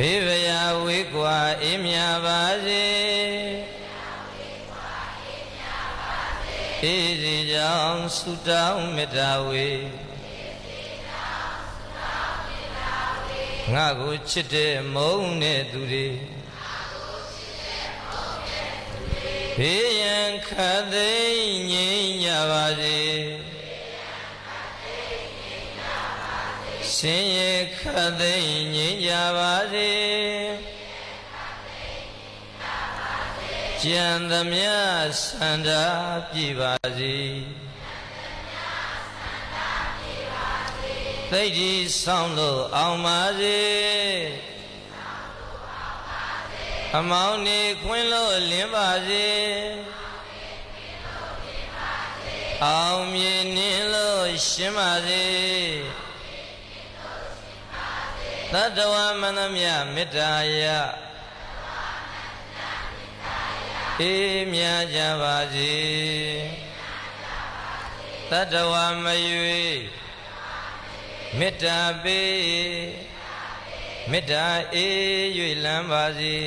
ဘေးဗျာဝေးကွာအေးမြပါစေအေးစီကြောင့်ဆုတောင်းမေတ္တာဝေငါကိုချစ်တဲ့မုန်းတဲ့သူတွေဘေးရန်ခတ်သိမ်းငြိမ်းကြပါစေဆင်းရဲခတ်သိမ်းငြိမ်းကြပါစေကြံသမျှဆန္ဒပြည့်ပါစေသိတိဆောင်လို့အောင်ပါစေအမောင်းနေခွင်းလို့လင်းပါစေအောင်မြင်နှင်းလို့ရှင်းပါစေသတ္တဝါမန္တမြမေတ္တာယအေးမြကြပါစေသတ္တဝါမရွေမေတ္တာပေးမေတ္တာအေး၍လန်းပါစေ